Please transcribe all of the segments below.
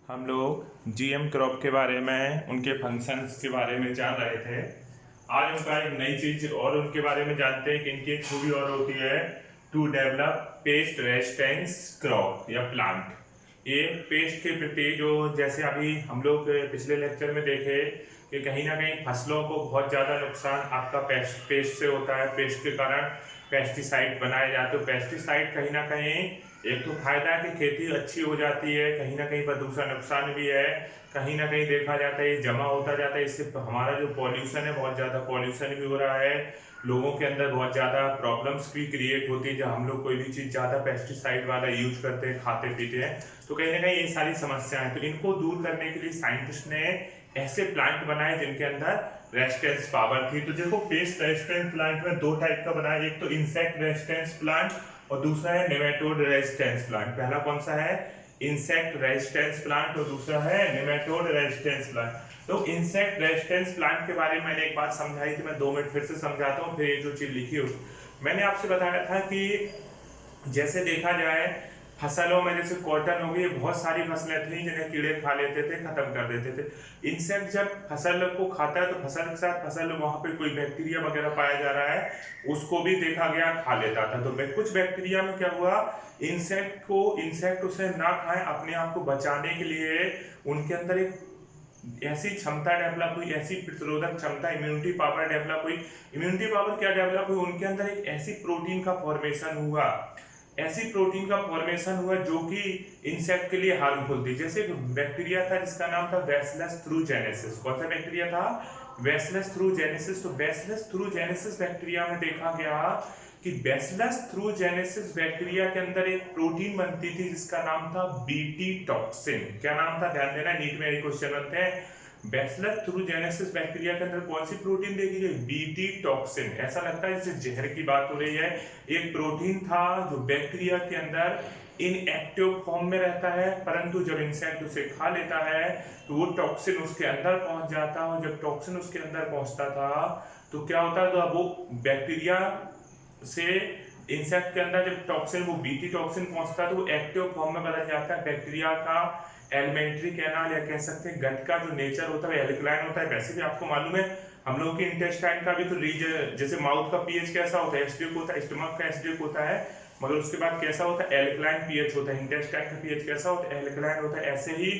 हम लोग GM crop के बारे में, उनके फंक्शंस के बारे में जान रहे थे। आज उनका एक नई चीज और उनके बारे में जानते हैं कि इनकी एक खूबी और होती है, to develop pest resistance crop या प्लांट। ये पेस्ट के प्रति जो, जैसे अभी हम लोग पिछले लेक्चर में देखे कि कहीं ना कहीं फसलों को बहुत ज़्यादा नुकसान आपका पेस्ट से होता है। पेस्ट के कारण पेस्टिसाइड बनाए जाते हैं। पेस्टिसाइड कहीं ना कहीं एक तो फायदा है कि खेती अच्छी हो जाती है, कहीं ना कहीं पर दूसरा नुकसान भी है। कहीं ना कहीं देखा जाता है ये जमा होता जाता है, इससे हमारा जो पॉल्यूशन है, बहुत ज़्यादा पॉल्यूशन भी हो रहा है। लोगों के अंदर बहुत ज़्यादा प्रॉब्लम्स भी क्रिएट होती है जब हम लोग कोई भी चीज़ ज़्यादा पेस्टिसाइड वाला यूज करते हैं, खाते पीते हैं, तो कहीं ना कहीं ये सारी समस्याएं। तो इनको दूर करने के लिए साइंटिस्ट ने ऐसे प्लांट बनाए जिनके अंदर रेजिस्टेंस पावर थी। तो देखो, पेस्ट रेजिस्टेंस प्लांट में दो टाइप का बनाया, एक तो इंसेक्ट रेजिस्टेंस प्लांट और दूसरा है नेमेटोड रेजिस्टेंस प्लांट। पहला कौन सा है? इंसेक्ट रेजिस्टेंस प्लांट, और दूसरा है नेमेटोड रेजिस्टेंस प्लांट। तो इंसेक्ट रेजिस्टेंस प्लांट के बारे में मैंने एक बात समझाई थी, मैं 2 मिनट फिर से समझाता हूँ। फिर ये जो चीज लिखी हो, मैंने आपसे बताया था कि जैसे देखा जाए फसलों में, जैसे कॉटन हो गई, बहुत सारी फसलें थी जिन्हें कीड़े खा लेते थे, खत्म कर देते थे। इंसेक्ट जब फसल को खाता है तो फसल के साथ फसल वहां पे कोई बैक्टीरिया वगैरह पाया जा रहा है, उसको भी देखा गया खा लेता था। तो कुछ बैक्टीरिया में क्या हुआ, इंसेक्ट उसे ना खाए, अपने आप को बचाने के लिए उनके अंदर एक ऐसी क्षमता डेवलप हुई, ऐसी प्रतिरोधक क्षमता, इम्यूनिटी पावर डेवलप हुई। इम्यूनिटी पावर क्या डेवलप हुई, उनके अंदर एक ऐसी प्रोटीन का फॉर्मेशन हुआ, ऐसी प्रोटीन का फॉर्मेशन हुआ जो कि इंसेक्ट के लिए हार्मफुल थी। जैसे एक बैक्टीरिया था जिसका नाम था बैसिलस थ्रूजेनेसिस। कौन सा बैक्टीरिया था? बैसिलस थ्रूजेनेसिस। तो बैसिलस थ्रूजेनेसिस बैक्टीरिया में देखा गया कि बैसिलस थ्रूजेनेसिस बैक्टीरिया के अंदर एक प्रोटीन बनती थी जिसका नाम था बीटी टॉक्सिन। क्या नाम था? ध्यान देना, नीट में ये क्वेश्चन बनते हैं। बैसिलस थ्रूजेनेसिस बैक्टीरिया के अंदर कौन सी प्रोटीन देखी गई? BT toxin. ऐसा लगता है जैसे जहर की बात हो रही है। एक प्रोटीन था जो बैक्टीरिया के अंदर इनएक्टिव फॉर्म में रहता है, परंतु जब इंसेक्ट उसे खा लेता है तो वो टॉक्सिन उसके अंदर पहुंच जाता है। और जब टॉक्सिन उसके अंदर पहुंचता था तो क्या होता है, तो वो बैक्टीरिया से इंसेक्ट के अंदर जब टॉक्सिन, वो बीटी टॉक्सिन पहुंचता है तो वो एक्टिव फॉर्म में बदल जाता है। बैक्टीरिया का एलिमेंट्री कैनाल या कह सकते हैं गट का जो नेचर होता है एल्कलाइन होता है। वैसे भी आपको मालूम है हम लोग के इंटेस्टाइन का भी तो रीजन, जैसे माउथ का पीएच कैसा होता है? एसिडिक होता है, स्टमक का एसिडिक होता है, मगर उसके बाद कैसा होता है? एल्कलाइन पीएच होता है। इंटेस्टाइन का पीएच कैसा होता है? एल्कलाइन होता है। ऐसे ही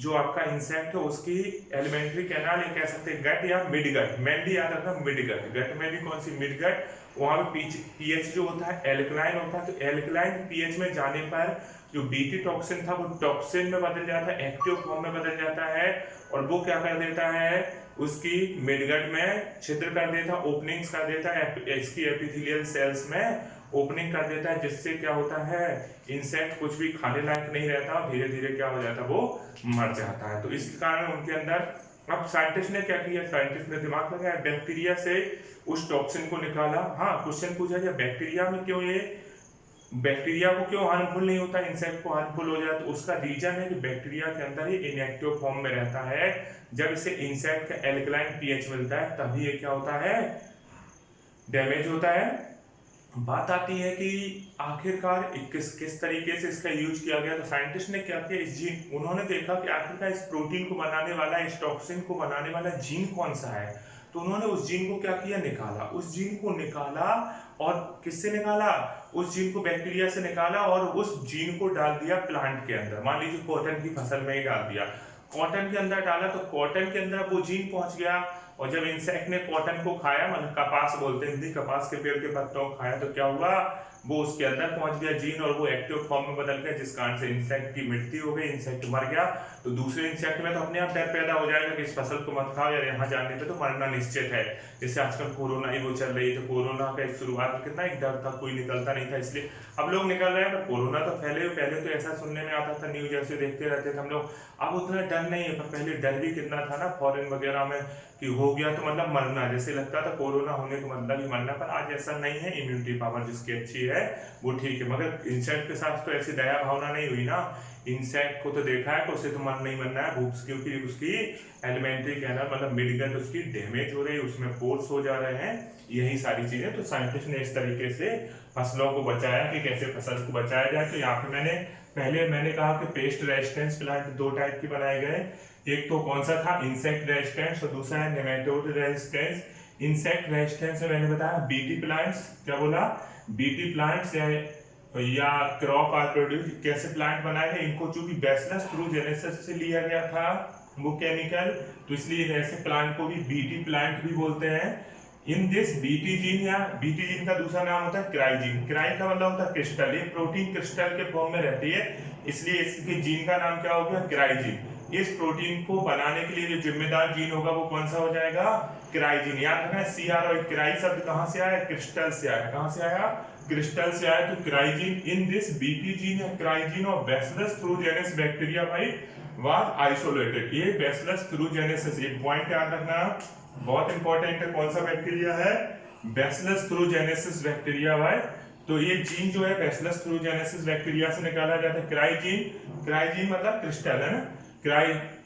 जो आपका इंसेक्ट है उसकी एलिमेंट्री कैनाल या कह सकते हैं गट या मिड गट, मेनली याद रखना मिड गट। गट में भी कौन सी? Mid gut. वहां पे पीएच जो होता है एल्कलाइन होता है। तो एल्कलाइन पीएच में जाने पर जो बीटी टॉक्सिन था वो टॉक्सिन में बदल जाता है, एक्टिव फॉर्म में बदल जाता है, और वो क्या कर देता है, उसकी मिडगट में छिद्र कर देता है, ओपनिंग्स कर देता है, इसकी एपिथेलियल सेल्स में ओपनिंग कर देता है, जिससे क्या होता है, इंसेक्ट कुछ भी खाने लायक नहीं रहता, धीरे धीरे क्या हो जाता है, वो मर जाता है। तो इस कारण उनके अंदर, अब साइंटिस्ट ने क्या किया, साइंटिस्ट ने दिमाग लगाया, बैक्टीरिया से उस टॉक्सिन को निकाला। हाँ, क्वेश्चन पूछा जाए बैक्टीरिया में क्यों, ये बैक्टीरिया को क्यों हार्मफुल नहीं होता, इंसेक्ट को हार्मफुल हो जाए? तो उसका रीजन है कि बैक्टीरिया के अंदर ही इनएक्टिव फॉर्म में रहता है। जब इसे इंसेक्ट का एल्कलाइन पीएच मिलता है तभी ये क्या होता है, डैमेज होता है। बात आती है कि आखिरकार किस तरीके से इसका यूज किया गया। तो साइंटिस्ट ने क्या किया, इस जीन, उन्होंने देखा कि आखिरकार इस प्रोटीन को बनाने वाला, इस टॉक्सिन को बनाने वाला जीन कौन सा है। तो उन्होंने उस जीन को क्या किया, निकाला। उस जीन को निकाला, और किससे निकाला? उस जीन को बैक्टीरिया से निकाला, और उस जीन को डाल दिया प्लांट के अंदर। मान लीजिए कॉटन की फसल में ही डाल दिया, कॉटन के अंदर डाला, तो कॉटन के अंदर वो जीन पहुंच गया। और जब इंसेक्ट ने कॉटन को खाया, मतलब कपास बोलते हैं हिंदी, कपास के पेड़ के पत्तों को खाया, तो क्या हुआ, वो उसके अंदर पहुंच गया जीन, और वो एक्टिव फॉर्म में बदल गया, जिस कारण से इंसेक्ट की मृत्यु हो गई, इंसेक्ट मर गया। तो दूसरे इंसेक्ट में तो अपने आप डर पैदा हो जाएगा कि इस फसल को मत खाओ, यार यहाँ जाने पे तो मरना निश्चित है। जैसे आजकल कोरोना ही वो चल रही है, तो कोरोना का एक शुरुआत में कितना एक डर था, कोई निकलता नहीं था, इसलिए अब लोग निकल रहे हैं। कोरोना तो पहले तो ऐसा सुनने में आता था, न्यूज ऐसे देखते रहते थे हम लोग, अब उतना डर नहीं है। पर पहले डर भी कितना था ना, फॉरेन वगैरह में, कि हो गया तो मतलब मरना, जैसे लगता था कोरोना होने का मतलब ही मरना। पर आज ऐसा नहीं है, इम्यूनिटी पावर जिसकी अच्छी है वो ठीक है। मगर इंसेक्ट के साथ तो ऐसी दया भावना नहीं हुई ना, इंसेक्ट को तो देखा है कि उसे तो मर नहीं मरना है, भूख, क्योंकि उसकी एलिमेंट्री कैनाल मतलब मिडगट उसकी डैमेज हो रही है, उसमें पोर्स हो जा रहे हैं, यही सारी चीजें। तो साइंटिस्ट ने इस तरीके से फसलों को बचाया कि कैसे फसल को बचाया जाए। तो यहाँ पे मैंने पहले मैंने कहा कि पेस्ट रेजिस्टेंस प्लांट दो टाइप के बनाए गए, एक तो कौन सा था, इंसेक्ट रेजिस्टेंस, और दूसरा है नेमेटोड रेजिस्टेंस। इंसेक्ट रेजिस्टेंस में मैंने बताया बीटी प्लांट्स, क्या बोला, बीटी प्लांट्स या क्रॉप आर प्रोड्यूस, कैसे प्लांट बनाए गए, इनको चूंकि बैसिलस थ्रूजेनेसिस से लिया गया था वो केमिकल, तो इसलिए ऐसे प्लांट को भी बीटी प्लांट भी बोलते हैं। इन दिस बीटी जीन, या बीटी जीन का दूसरा नाम होता है क्राइजीन। क्राई का मतलब होता है क्रिस्टल, ये प्रोटीन क्रिस्टल के फॉर्म में रहती है, इसलिए इसके जीन का नाम क्या हो गया, क्राइजीन। इस प्रोटीन को बनाने के लिए जो जिम्मेदार जीन होगा वो कौन सा हो जाएगा, क्राइजीन। याद रखना CR और क्राई शब्द कहां से आया, क्रिस्टल से आया। कहां से आया, क्रिस्टल से आया। तो क्राइजीन इन दिस बीटी जीन या क्राइजीन ऑफ बैसिलस थ्रूजेनेसिस बैक्टीरिया भाई वाज आइसोलेटेड। ये बैसिलस थ्रूजेनेसिस, एक पॉइंट याद रखना बहुत इंपॉर्टेंट है, कौन सा बैक्टीरिया है, बैसिलस थ्रूजेनेसिस बैक्टीरिया भाई। तो ये जीन जो है बैसिलस थ्रूजेनेसिस बैक्टीरिया से निकाला जाता है, क्राइजीन। क्राइजीन मतलब क्रिस्टल है ना,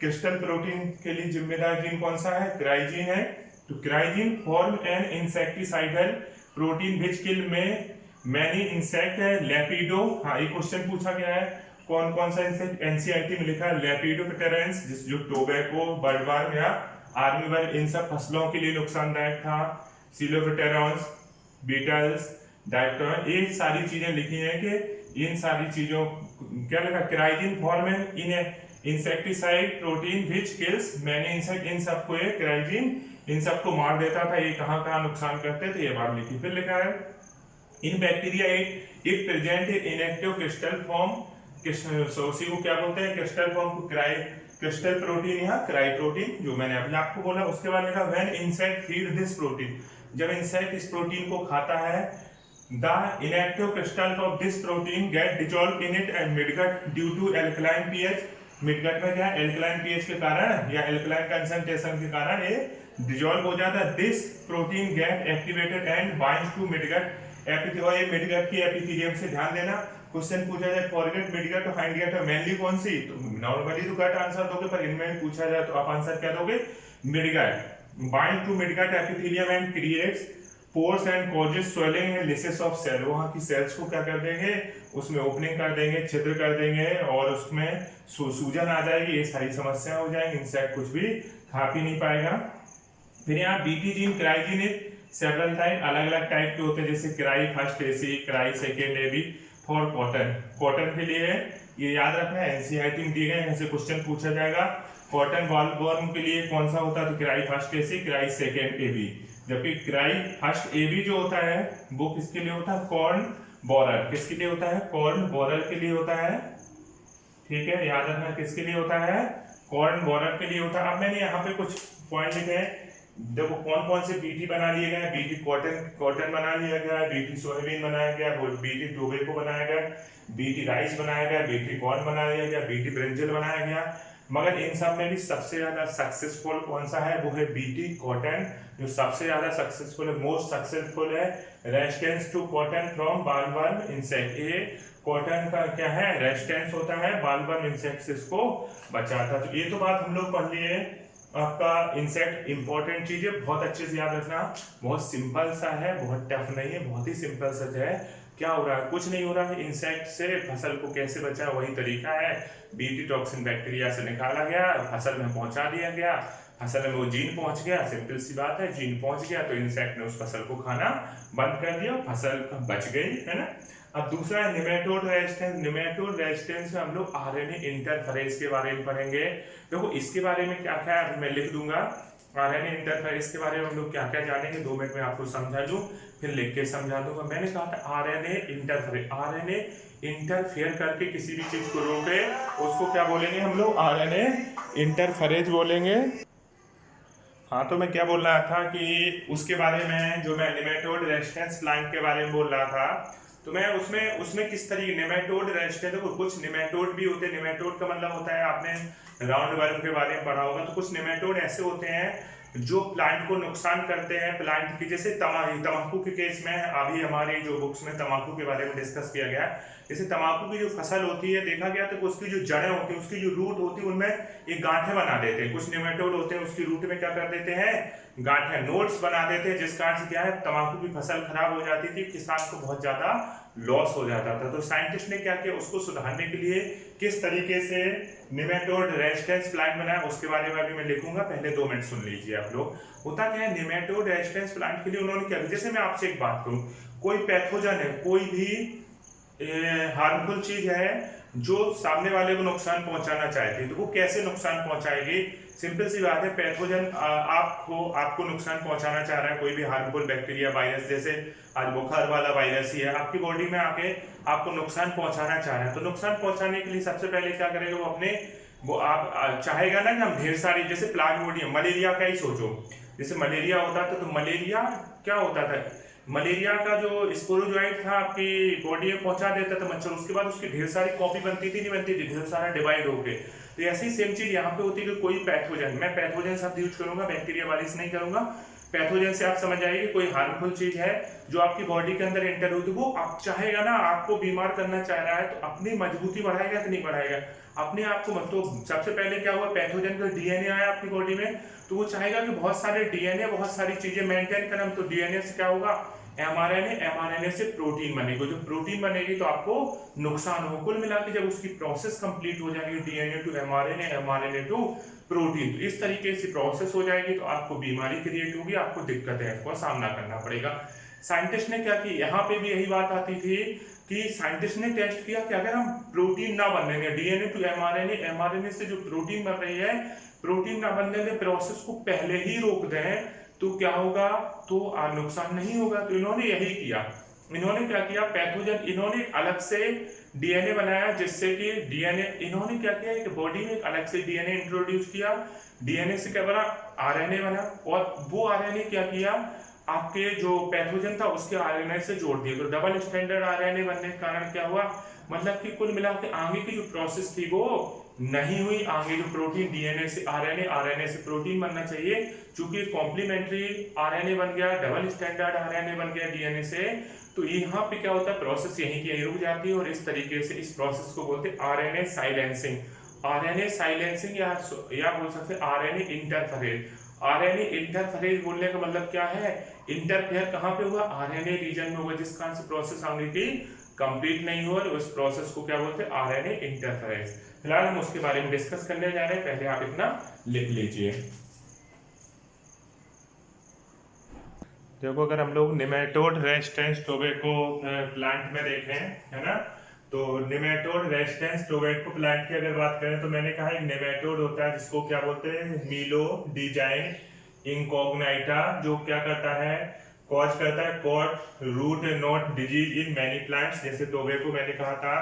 क्रिस्टल प्रोटीन के लिए जिम्मेदार जीन कौन सा है, क्राइजीन है। तो cry gene form an insecticidal protein which kill में मैनी इंसेक्ट है, लेपिडो। हाँ, एक क्वेश्चन पूछा गया है, कौन कौन सा इंसेक्ट, एनसीईआरटी में लिखा है लेपिडोप्टेरेंस, जो टोबैको, बर्डवर्म या आर्मीवर्म, इन सब फसलों के लिए नुकसानदायक था। सिलोफेटेरॉन्स, बीटल्स, डाइप्टोन, ये सारी चीजें लिखी हैं कि इन सारी चीजों क्या लिखा, cry gene form in insecticide protein which kills many insect, इन सबको ये क्राइजीन इन सबको मार देता था। ये कहाँ कहाँ नुकसान करते थे ये बात लिखी। फिर लिखा है in bacteria it present inactive crystal form, उसी को क्या बोलते हैं, क्रिस्टल फॉर्म को क्रिस्टल प्रोटीन या क्राई प्रोटीन, जो मैंने अभी आपको बोला। उसके बाद लिखा when insect feed this protein, जब इंसेक्ट इस प्रोटीन को खाता है, the inactive crystal of this protein get dissolve in it and midgut due to alkaline pH. Midgut में क्या है, एल्कलाइन पीएच के कारण या एल्कलाइन कंसंट्रेशन के कारण ये डिसॉल्व हो जाता है। This protein get activated and binds to midgut epithelium, ये मिडगट की एपिथेलियम से ध्यान देना। क्वेश्चन पूछा जाए फॉरगेट मिडगट और हाइंडगट है मेनली कौन सी, तो नॉर्मली तो गट आंसर दोगे, पर इनमें पूछा जाए तो आप आंसर क्या दोगे, midgut. Bind to midgut epithelium and creates pores and causes swelling and lyses of cell, वहां की सेल्स को क्या कर देंगे, उसमें ओपनिंग कर देंगे, छिद्र कर देंगे और उसमें सूजन आ जाएगी, ये सारी समस्याएं हो जाएंगी, इंसेक्ट कुछ भी खा पी नहीं पाएगा। फिर यहाँ BT gene, cry gene several type, अलग अलग टाइप के होते हैं, जैसे cry first AC, cry second AB for cotton, cotton के लिए ये याद रखना है, एनसीईआरटी में दिए गए, यहाँ से क्वेश्चन पूछा जाएगा। कॉटन बॉलवर्म के लिए कौन सा होता है, तो cry first AC, cry second AB. जबकि क्राई फर्स्ट एबी जो होता है वो किसके लिए होता है, कॉर्न बोरर, किसके लिए होता है, कॉर्न बोरर के लिए होता है, ठीक है, याद रखना किसके लिए होता है, कॉर्न बोरर के लिए होता है। अब मैंने यहाँ पे कुछ पॉइंट लिखे हैं, देखो कौन कौन से बीटी बना लिए गए, बीटी कॉटन बना लिया गया, बीटी सोयाबीन बनाया गया, बीटी टोबैको बनाया गया, बीटी राइस बनाया गया, बीटी कॉर्न बनाया गया, बीटी ब्रिंजल बनाया गया। मगर इन सब में भी सबसे ज्यादा सक्सेसफुल कौन सा है, वो है बीटी कॉटन, जो सबसे ज्यादा सक्सेसफुल है, मोस्ट सक्सेसफुल है। Resistance to cotton from bollworm insect, ये कॉटन का क्या है, रेजिस्टेंस होता है बालवर्म इंसेक्ट से इसको बचाता है। तो ये तो बात हम लोग पढ़ लिए। आपका इंसेक्ट इंपॉर्टेंट चीज है, बहुत अच्छे से याद रखना, बहुत सिंपल सा है, बहुत टफ नहीं है, बहुत ही सिंपल सा है। क्या हो रहा है, कुछ नहीं हो रहा है, इंसेक्ट से फसल को कैसे बचाए वही तरीका है, बीटी टॉक्सिन बैक्टीरिया से निकाला गया, फसल में पहुंचा दिया गया, फसल में वो जीन पहुंच गया, सिंपल सी बात है, जीन पहुंच गया तो इंसेक्ट ने उस फसल को खाना बंद कर दिया, फसल बच गई, है ना। अब दूसरा है निमेटोड रेजिस्टेंस। निमेटोड रेजिस्टेंस में हम लोग आरएनए इंटरफेरेंस के बारे में पढ़ेंगे। देखो इसके बारे में क्या क्या है मैं लिख दूंगा, आरएनए इंटरफेरेंस के बारे में हम लोग क्या क्या जानेंगे, 2 मिनट में आपको समझा दूं, फिर लिख के समझा दूंगा। मैंने कहा था आरएनए इंटरफेरेंस, आरएनए इंटरफेयर करके किसी भी चीज को रोके उसको क्या बोलेंगे हम लोग, आरएनए इंटरफेरेंस बोलेंगे। हाँ, तो मैं क्या बोल रहा था कि उसके बारे में, जो मैं निमेटोड रेजिस्टेंस प्लांट के बारे में बोल रहा था, तो मैं उसमें किस तरीके निमेटोड रेजिस्टेंस, देखो कुछ निमेटोड भी होते हैं, निमेटोड का मतलब होता है, आपने राउंड वर्म के बारे में पढ़ा होगा, तो कुछ निमेटोड ऐसे होते हैं जो प्लांट को नुकसान करते हैं, प्लांट की, जैसे तम्बाकू के केस में अभी हमारी जो बुक्स में तम्बाकू के बारे में डिस्कस किया गया, जैसे तम्बाकू की जो फसल होती है देखा गया तो उसकी जो जड़ें होती है, उसकी जो रूट होती है, उनमें एक गांठें बना देते हैं, कुछ निमेटोड होते हैं उसकी रूट में क्या कर देते हैं, गांठें, नोड्स बना देते हैं, जिस कारण से क्या है तम्बाकू की फसल खराब हो जाती थी, किसान को बहुत ज्यादा लॉस हो जाता था। तो साइंटिस्ट ने क्या किया, उसको सुधारने के लिए किस तरीके से निमेटोड रेजिस्टेंस प्लांट बनाया उसके बारे में अभी मैं लिखूंगा, पहले 2 मिनट सुन लीजिए आप लोग। होता क्या है, निमेटोड रेजिस्टेंस प्लांट के लिए उन्होंने क्या, जैसे मैं आपसे एक बात करूं, कोई पैथोजन है, कोई भी हार्मफुल चीज है जो सामने वाले को नुकसान पहुंचाना चाहती है, तो वो कैसे नुकसान पहुंचाएगी। सिंपल सी बात है, पैथोजन आपको नुकसान पहुंचाना चाह रहा है, कोई भी हार्मफुल बैक्टीरिया वायरस, जैसे आज बुखार वाला वायरस ही है, आपकी बॉडी में आके आपको नुकसान पहुंचाना चाह रहा है। तो नुकसान पहुंचाने के लिए सबसे पहले क्या करेगा वो आप चाहेगा ना कि हम ढेर सारी, जैसे प्लाज्मोडियम, मलेरिया का ही सोचो, जैसे मलेरिया होता था, तो मलेरिया क्या होता था, मलेरिया का जो स्पोरोजोइट था आपकी बॉडी में पहुंचा देता था मच्छर, उसके बाद उसकी ढेर सारी कॉपी बनती थी, नहीं बनती थी, ढेर सारा डिवाइड होके। तो ऐसी ही सेम चीज यहाँ पे होती है कि कोई पैथोजन, मैं पैथोजन शब्द यूज करूंगा, बैक्टीरिया वायरस नहीं करूंगा। पैथोजन से आप समझ आएगी कोई हार्मफुल चीज है जो आपकी बॉडी के अंदर एंटर होती है, वो आप चाहेगा ना, आपको बीमार करना चाह रहा है, तो अपनी मजबूती बढ़ाएगा कि नहीं बढ़ाएगा, अपने आप को मत। तो सबसे पहले क्या हुआ, पैथोजन का डीएनए आया आपकी बॉडी में, तो वो चाहेगा कि बहुत सारे डीएनए, बहुत सारी चीजें मेंटेन करें। तो डीएनए से क्या होगा, एमआरएनए, एमआरएनए से प्रोटीन बनेगी, जो प्रोटीन बनेगी तो आपको नुकसान हो। कुल मिला के जब उसकी प्रोसेस कंप्लीट हो जाएगी, DNA to mRNA, mRNA to protein, तो इस तरीके से प्रोसेस हो जाएगी, तो आपको बीमारी क्रिएट होगी, आपको दिक्कतें का सामना करना पड़ेगा। साइंटिस्ट ने क्या की, यहाँ पे भी यही बात आती थी कि साइंटिस्ट ने टेस्ट किया कि अगर हम प्रोटीन ना बनने दें, डीएनए टू एमआरएनए, एमआरएनए से जो प्रोटीन बन रही है, प्रोटीन ना बनने दें, प्रोसेस को पहले ही रोक दें, तो क्या होगा, तो नुकसान नहीं होगा। तो इन्होंने यही किया, इन्होंने क्या किया, पैथोजन, इन्होंने अलग से डीएनए बनाया, जिससे कि डीएनए, इन्होंने क्या किया, एक बॉडी में एक अलग से डीएनए इंट्रोड्यूस किया, डीएनए से क्या बना, आरएनए बना, और वो आरएनए क्या किया, आपके जो पैथोजन था उसके आरएनए से जोड़ दिया। तो डबल स्टैंडर्ड आरएनए बनने के कारण क्या हुआ, मतलब कि कुल मिला के आगे की जो प्रोसेस थी वो नहीं हुई, आगे जो प्रोटीन, डीएनए से आरएनए, आरएनए से प्रोटीन बनना चाहिए, चूंकि कॉम्प्लीमेंट्री आरएनए बन गया, डबल स्टैंडर्ड आरएनए बन गया डीएनए से, तो यहाँ पे क्या होता है, प्रोसेस यहीं की यहीं रुक जाती है, और इस तरीके से इस प्रोसेस को बोलते हैं आरएनए साइलेंसिंग। आरएनए साइलेंसिंग या बोल सकते हैं आरएनए इंटरफेरेज। आरएनए इंटरफेरेज बोलने का मतलब क्या है, इंटरफेयर कहाँ पे हुआ, आरएनए रीजन में हुआ, जिस कारण से प्रोसेस आगे की कंप्लीट नहीं हुआ, और उस प्रोसेस को क्या बोलते हैं, आरएनए इंटरफेरेज। फिलहाल हम उसके बारे में डिस्कस करने जा रहे हैं, पहले आप इतना लिख लीजिए। देखो, अगर हम लोग निमेटोड रेजिस्टेंस टोबैको प्लांट में देखें, है ना, तो निमेटोड रेजिस्टेंस टोबैको प्लांट की अगर बात करें, तो मैंने कहा एक निमेटोड होता है जिसको क्या बोलते हैं, मीलोडिजाइन इंकोग्नाइटा, जो क्या करता है, कॉज करता है कॉट root knot disease in many plants. जैसे टोबैको मैंने कहा था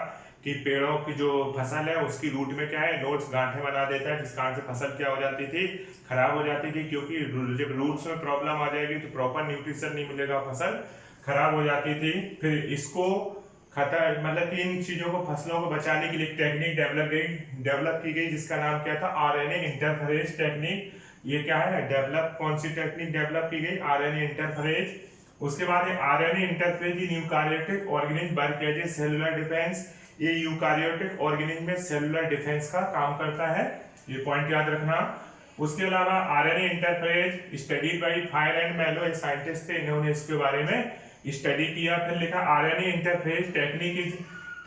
कि पेड़ों की जो फसल है उसकी रूट में क्या है, नोट्स, गांठें बना देता है, जिस कारण से फसल क्या हो जाती थी, खराब हो जाती थी, क्योंकि जब रूट्स में प्रॉब्लम आ जाएगी तो प्रॉपर न्यूट्रिशन नहीं मिलेगा, फसल खराब हो जाती थी। फिर इसको मतलब कि इन चीजों को, फसलों को बचाने के लिए एक टेक्निक डेवलप की गई, जिसका नाम क्या था, आरएनए इंटरफेरेज टेक्निक। ये क्या है, कौन सी टेक्निक डेवलप की गई, आरएनए इंटरफेरेज। उसके बाद RNA interference in eukaryotic organism work as a cellular defence. ये यूकारियोटिक ऑर्गेनिज्म में सेलुलर डिफेंस का काम करता है, ये पॉइंट याद रखना। उसके अलावा RNA interference studied by Fire and Mello, एक साइंटिस्ट थे, इन्होंने इसके बारे में स्टडी किया। फिर लिखा RNA interference technique is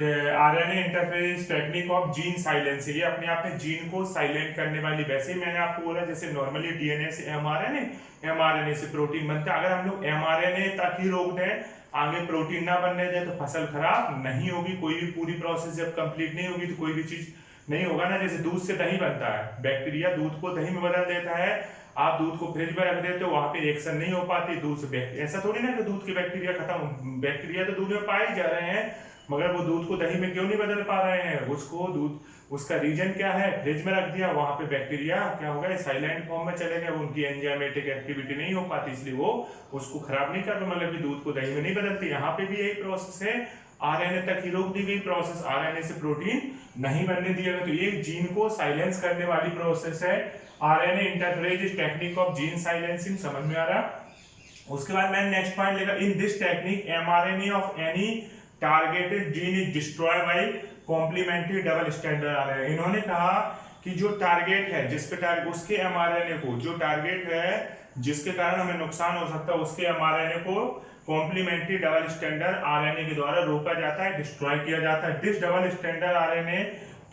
RNA interference technique of gene silencing, ये अपने आप में जीन को साइलेंट करने वाली। वैसे ही मैंने आपको बोला, जैसे नॉर्मली डीएनए से एमआरएनए, एमआरएनए से प्रोटीन बनता है, अगर हम लोग एमआरएनए तक ही रोक दें, आगे प्रोटीन ना बनने दें, तो फसल खराब नहीं होगी। कोई भी पूरी प्रोसेस जब कंप्लीट नहीं होगी तो कोई भी चीज नहीं होगा ना। जैसे दूध से दही बनता है, बैक्टीरिया दूध को दही में बदल देता है, आप दूध को फ्रिज में रख देते हो, वहां पे रिएक्शन नहीं हो पाती, दूध से ऐसा थोड़ी ना कि दूध के बैक्टीरिया खत्म, बैक्टीरिया तो दूध में पाए जा रहे हैं, मगर वो दूध को दही में क्यों नहीं बदल पा रहे हैं, उसको दूध, उसका रीजन क्या है, फ्रिज में रख दिया, वहां पे बैक्टीरिया क्या होगा, साइलेंट फॉर्म में चले गए, उनकी एंजाइमेटिक एक्टिविटी नहीं हो पाती, इसलिए वो उसको खराब नहीं कर, मतलब कि दूध को दही में नहीं बदलती। यहाँ पे भी यही प्रोसेस है, आरएनए तक ही रोक दी गई प्रोसेस, आरएनए से प्रोटीन नहीं बनने दिया गया, तो ये जीन को साइलेंस करने वाली प्रोसेस है, RNA interference technique of gene silencing. समझ में आ रहा। उसके बाद मैंने नेक्स्ट पॉइंट लिखा, in this technique mRNA of any targeted gene is destroy by complementary double standard RNA. इन्होंने कहा कि जो टारगेट है, जिस पे टारगेट, उसके एमआरएनए को, जो टारगेट है जिसके कारण हमें नुकसान हो सकता है, उसके एमआरएनए को कॉम्प्लीमेंट्री डबल स्टैंडर्ड आरएनए के द्वारा रोका जाता है, डिस्ट्रॉय किया जाता है। This double standard RNA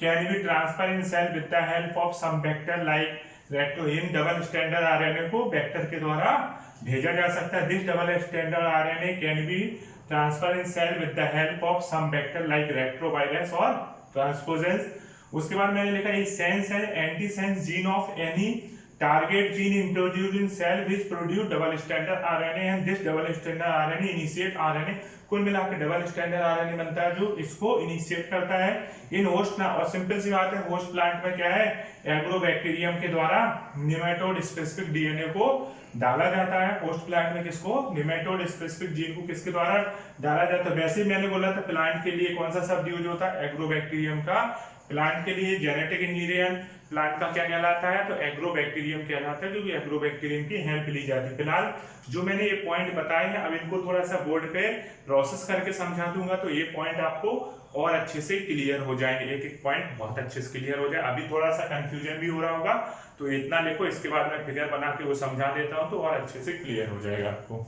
can be transfer in cell with the help of some vector like रेक्टो। इन डबल स्टैंडर्ड आरएनए को वेक्टर के द्वारा भेजा जा सकता है। This double standard RNA can be transfer in cell with the help of some vector like retrovirus और ट्रांसपोजेंस। उसके बाद मैंने लिखा ये सेंस है antisense gene of any target gene introduced in cell which produce double standard RNA and this double standard RNA initiate RNA. कुल मिलाकर double standard RNA बनता है जो इसको इनिशिएट करता है इन होस्ट। और सिंपल सी बात है, होस्ट प्लांट में क्या है, एग्रोबैक्टीरियम के द्वारा निमेटोड स्पेसिफिक डीएनए को डाला जाता है। होस्ट प्लांट में किसको, निमेटोड स्पेसिफिक जीन को किसके द्वारा डाला जाता है। वैसे ही मैंने बोला था प्लांट के लिए कौन सा शब्द यूज होता है, एग्रोबैक्टीरियम का। प्लांट के लिए जेनेटिक इंजीनियर प्लांट का क्या कहलाता है, तो एग्रोबैक्टीरियम कहलाता है, क्योंकि एग्रोबैक्टीरियम की हेल्प ली जाती है। फिलहाल जो मैंने ये पॉइंट बताए हैं अब इनको थोड़ा सा बोर्ड पे प्रोसेस करके समझा दूंगा तो ये पॉइंट आपको और अच्छे से क्लियर हो जाएंगे। एक एक पॉइंट बहुत अच्छे से क्लियर हो जाए। अभी थोड़ा सा कंफ्यूजन भी हो रहा होगा तो इतना लिखो, इसके बाद मैं फिगर बना के वो समझा देता हूँ तो और अच्छे से क्लियर हो जाएगा आपको।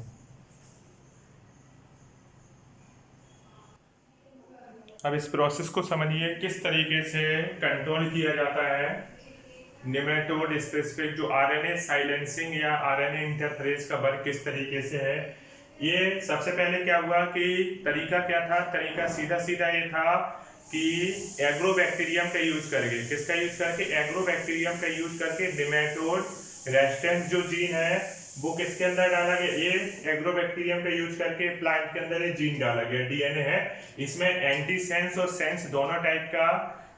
अब इस प्रोसेस को समझिए किस तरीके से कंट्रोल किया जाता है निमेटोड स्पेसिफिक जो आरएनए साइलेंसिंग या आरएनए इंटरफेरेंस का वर्क किस तरीके से है। ये सबसे पहले क्या हुआ कि तरीका क्या था, तरीका सीधा सीधा ये था कि एग्रोबैक्टीरियम का यूज करके, किसका यूज करके, एग्रोबैक्टीरियम का यूज करके निमेटोड रेजिस्टेंस जो जीन है वो किसके अंदर डाला गया, ये एग्रोबैक्टीरियम का यूज करके प्लांट के अंदर ये जीन डाला गया, डीएनए है। इसमें एंटी सेंस और सेंस दोनों टाइप का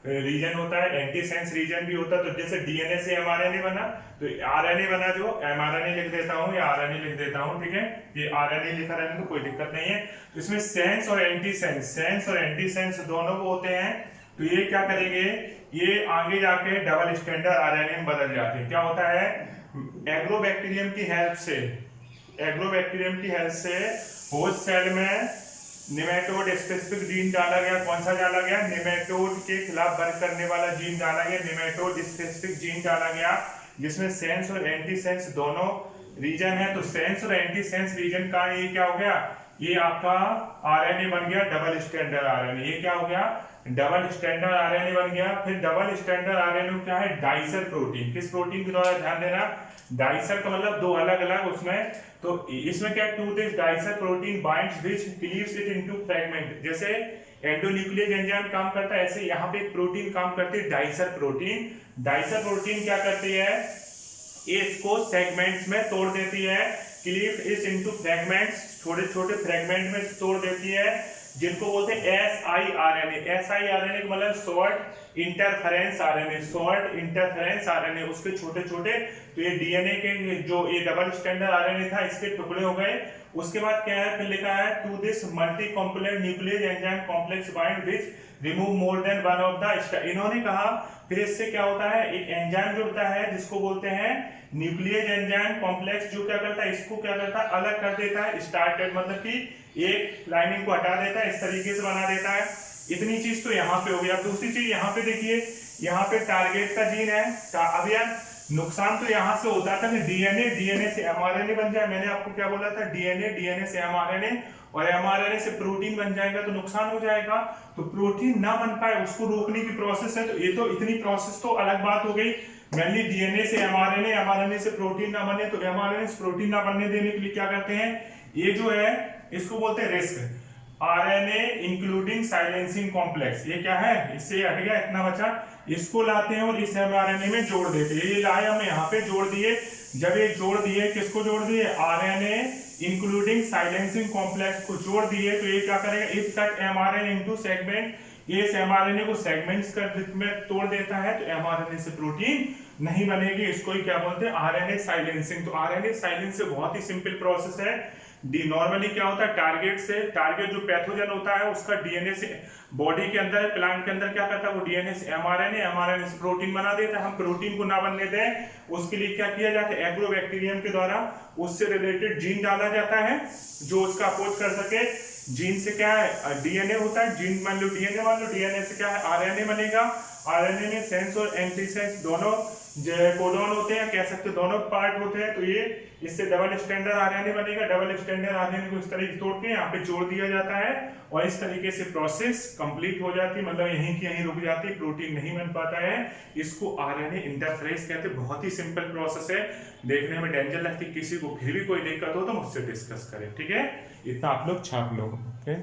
रीजन होता है। एंटी सेंस रीजन भी होता है, तो जैसे डीएनए से एमआरएनए बना तो आरएनए बना, जो एमआरएनए लिख देता हूँ या आरएनए लिख देता हूँ, ठीक है, ये आरएनए लिखा रहने तो कोई दिक्कत नहीं है। तो इसमें सेंस और एंटी सेंस, सेंस और एंटी सेंस दोनों को होते हैं। तो ये क्या करेंगे, ये आगे जाके डबल स्टैंडर्ड आरएनए में बदल जाते हैं। क्या होता है, एग्रोबैक्टीरियम की हेल्प से, एग्रोबैक्टीरियम की हेल्प से होस्ट सेल में निमेटोड स्पेसिफिक जीन डाला गया। कौन सा डाला गया, निमेटोड के खिलाफ वर्क करने वाला जीन डाला गया, निमेटोड स्पेसिफिक जीन डाला गया, जिसमें सेंस और एंटी सेंस दोनों रीजन है। तो सेंस और एंटी सेंस रीजन का ये क्या हो गया, ये आपका आरएनए बन गया डबल स्टैंडर्ड आरएनए। ये क्या हो गया, डबल स्टैंडर्ड आरएनए बन गया। फिर डबल स्टैंडर्ड आरएनए क्या है, डाइसर प्रोटीन। किस प्रोटीन के द्वारा, ध्यान देना, डाइसर का मतलब दो अलग अलग उसमें। तो इसमें क्या, to this dicer protein binds which cleaves it into fragment. जैसे एंडोन्यूक्लियस एंजाइम काम करता है, ऐसे यहाँ पे एक प्रोटीन काम करती है डाइसर प्रोटीन। डाइसर प्रोटीन क्या करती है, इसको सेगमेंट्स में तोड़ देती है, क्लीव इट इनटू फ्रैगमेंट्स, छोटे छोटे फ्रैगमेंट में तोड़ देती है, जिनको बोलते हैं siRNA। siRNA का मतलब short interference RNA, short interference RNA, उसके छोटे छोटे। तो ये डीएनए के जो ये डबल स्टैंडर्ड आरएनए था इसके टुकड़े हो गए। उसके बाद क्या है, फिर लिखा है to this multi component nuclease enzyme complex bind which remove more than one of the. इन्होंने कहा फिर इससे क्या होता है, एक एंजाइम जुड़ता है जिसको बोलते हैं न्यूक्लियस एंजाइम कॉम्प्लेक्स, जो क्या करता है, इसको क्या करता है, अलग कर देता है, स्टार्टेड मतलब कि एक लाइनिंग को हटा देता है, इस तरीके से बना देता है। इतनी चीज तो यहाँ पे हो गई। अब दूसरी चीज यहाँ पे देखिए, यहाँ पे टारगेट का जीन है। अब यार नुकसान तो यहाँ से होता था कि डीएनए से एमआरएनए बन जाए। मैंने आपको क्या बोला था, डीएनए से एमआरएनए और एमआरएनए से प्रोटीन बन जाएगा तो नुकसान हो जाएगा। तो प्रोटीन ना बन पाए उसको रोकने की प्रोसेस है। तो ये तो इतनी प्रोसेस तो अलग बात हो गई। मेनली डीएनए से एमआरएनए, एमआरएनए से प्रोटीन ना बने, तो एमआरएनए से प्रोटीन ना बनने देने के लिए क्या करते हैं, ये जो है इसको बोलते हैं risk RNA including silencing complex. ये क्या है, इससे हट गया, इतना बचा, इसको लाते हैं और इस एमआरएनए में जोड़ देते हैं। ये लाए हम यहाँ पे जोड़ दिए। जब ये जोड़ दिए, किसको जोड़ दिए, आरएनए इंक्लूडिंग साइलेंसिंग कॉम्प्लेक्स को जोड़ दिए, तो ये क्या करेगा, if cut mRNA into segment, ये इस एमआरएनए को सेगमेंट्स में तोड़ देता है, तो एमआरएनए से प्रोटीन नहीं बनेगी। इसको ही क्या बोलते हैं, आरएनए साइलेंसिंग। तो आरएनए साइलेंस से बहुत ही सिंपल प्रोसेस है। नॉर्मली क्या होता है, टारगेट जो पैथोजन होता है उसका डीएनए से बॉडी के अंदर, प्लांट के अंदर क्या करता है, वो डीएनए से एमआरएनए से प्रोटीन बना देता है। हम प्रोटीन को ना बनने दें उसके लिए क्या किया जाता है, एग्रोबैक्टीरियम के द्वारा उससे रिलेटेड जीन डाला जाता है जो उसका अपोज कर सके। जीन से क्या है, डीएनए होता है, जीन मान लो डीएनए मान लो, डीएनए से क्या है, आरएनए बनेगा, आरएनए में सेंस और एंटीसेंस दोनों कोडॉन होते हैं, कह सकते दोनों पार्ट होते हैं। तो ये इससे डबल स्टैंडर्ड आरएनए बनेगा। डबल स्टैंडर्ड आरएनए को इस तरीके से तोड़ के यहाँ पे जोड़ दिया जाता है और इस तरीके से प्रोसेस कंप्लीट हो जाती है, मतलब यहीं की यहीं रुक जाती है, प्रोटीन नहीं बन पाता है। इसको आरएनए इंटरफेरेंस कहते हैं। बहुत ही सिंपल प्रोसेस है, देखने में डेंजर लगती, किसी को फिर भी कोई दिक्कत हो तो मुझसे डिस्कस करें, ठीक है। इतना आप लोग छाप लो, ओके।